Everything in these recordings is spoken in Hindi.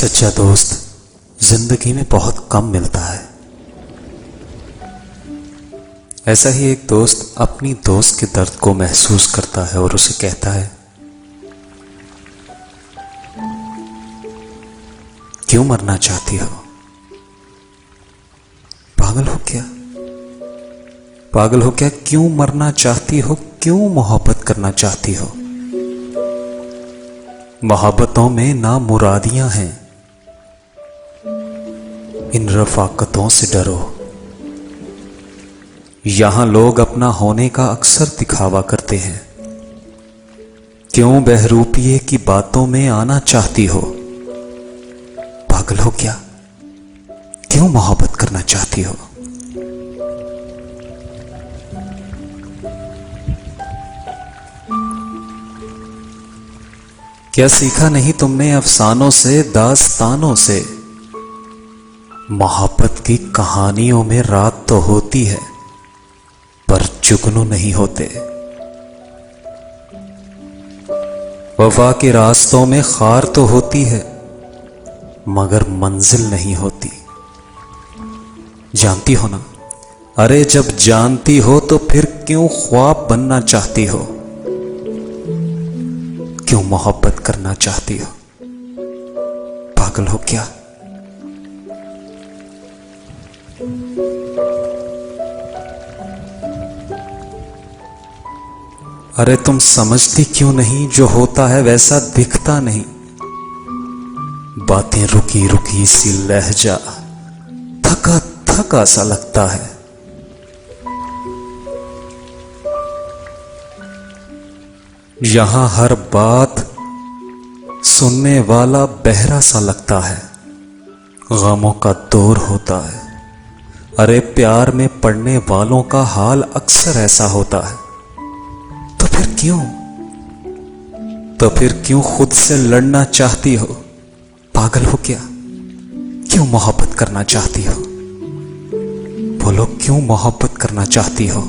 सच्चा दोस्त जिंदगी में बहुत कम मिलता है। ऐसा ही एक दोस्त अपनी दोस्त के दर्द को महसूस करता है और उसे कहता है, क्यों मरना चाहती हो? पागल हो क्या? पागल हो क्या? क्यों मरना चाहती हो? क्यों मोहब्बत करना चाहती हो? मोहब्बतों में ना मुरादियां हैं, इन रफाकतों से डरो। यहां लोग अपना होने का अक्सर दिखावा करते हैं। क्यों बहरूपिये की बातों में आना चाहती हो? पागल हो क्या? क्यों मोहब्बत करना चाहती हो? क्या सीखा नहीं तुमने अफसानों से, दास्तानों से? मोहब्बत की कहानियों में रात तो होती है पर जुगनू नहीं होते। वफा के रास्तों में खार तो होती है मगर मंजिल नहीं होती। जानती हो ना? अरे जब जानती हो तो फिर क्यों ख्वाब बनना चाहती हो? क्यों मोहब्बत करना चाहती हो? पागल हो क्या? अरे तुम समझती क्यों नहीं? जो होता है वैसा दिखता नहीं। बातें रुकी रुकी सी, लहजा थका थका सा लगता है। यहां हर बात सुनने वाला बहरा सा लगता है। गमों का दौर होता है। अरे प्यार में पड़ने वालों का हाल अक्सर ऐसा होता है। तो फिर क्यों खुद से लड़ना चाहती हो? पागल हो क्या? क्यों मोहब्बत करना चाहती हो? बोलो, क्यों मोहब्बत करना चाहती हो?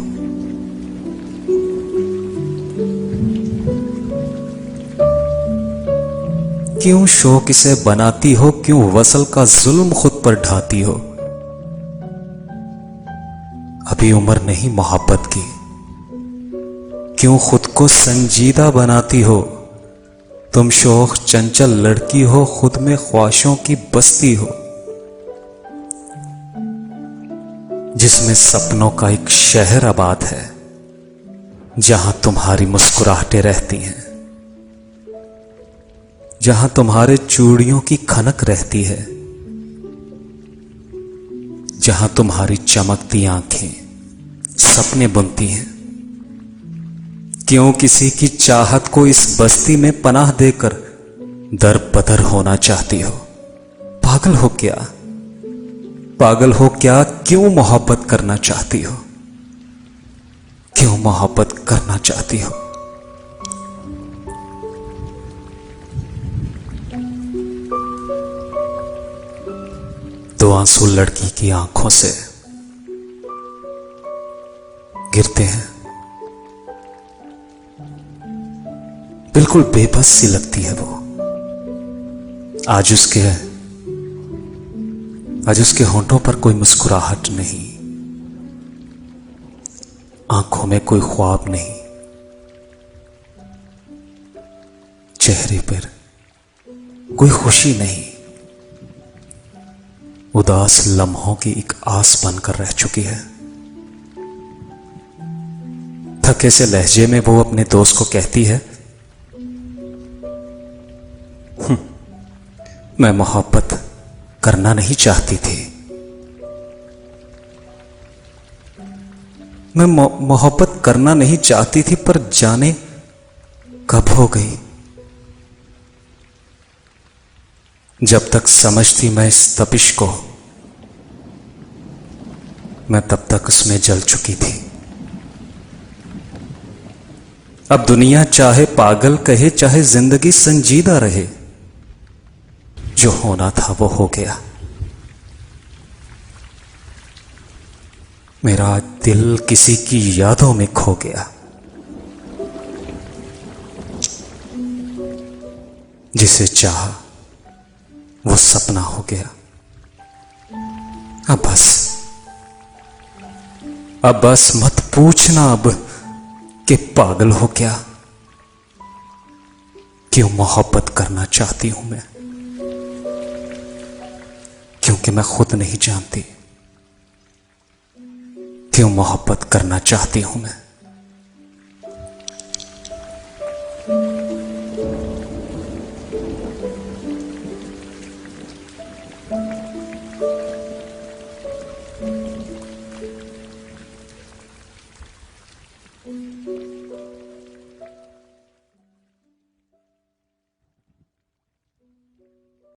क्यों शौक इसे बनाती हो? क्यों वसल का जुल्म खुद पर ढाती हो? अभी उम्र नहीं मोहब्बत की। क्यों खुद को संजीदा बनाती हो? तुम शौक चंचल लड़की हो, खुद में ख्वाहिशों की बस्ती हो, जिसमें सपनों का एक शहर आबाद है, जहां तुम्हारी मुस्कुराहटें रहती हैं, जहां तुम्हारे चूड़ियों की खनक रहती है, जहां तुम्हारी चमकती आंखें सपने बुनती हैं। क्यों किसी की चाहत को इस बस्ती में पनाह देकर दर बदर होना चाहती हो? पागल हो क्या? पागल हो क्या? क्यों मोहब्बत करना चाहती हो? क्यों मोहब्बत करना चाहती हो? दो आंसू लड़की की आंखों से गिरते हैं। बिल्कुल बेबस सी लगती है वो। आज उसके होंठों पर कोई मुस्कुराहट नहीं, आंखों में कोई ख्वाब नहीं, चेहरे पर कोई खुशी नहीं। उदास लम्हों की एक आस बनकर रह चुकी है। थके से लहजे में वो अपने दोस्त को कहती है, मैं मोहब्बत करना नहीं चाहती थी। मैं मोहब्बत करना नहीं चाहती थी, पर जाने कब हो गई। जब तक समझती मैं इस तपिश को, मैं तब तक उसमें जल चुकी थी। अब दुनिया चाहे पागल कहे, चाहे जिंदगी संजीदा रहे, जो होना था वो हो गया। मेरा दिल किसी की यादों में खो गया, जिसे चाहा वो सपना हो गया। अब बस मत पूछना अब कि पागल हो क्या, क्यों मोहब्बत करना चाहती हूं मैं, क्योंकि मैं खुद नहीं जानती क्यों मोहब्बत करना चाहती हूं मैं।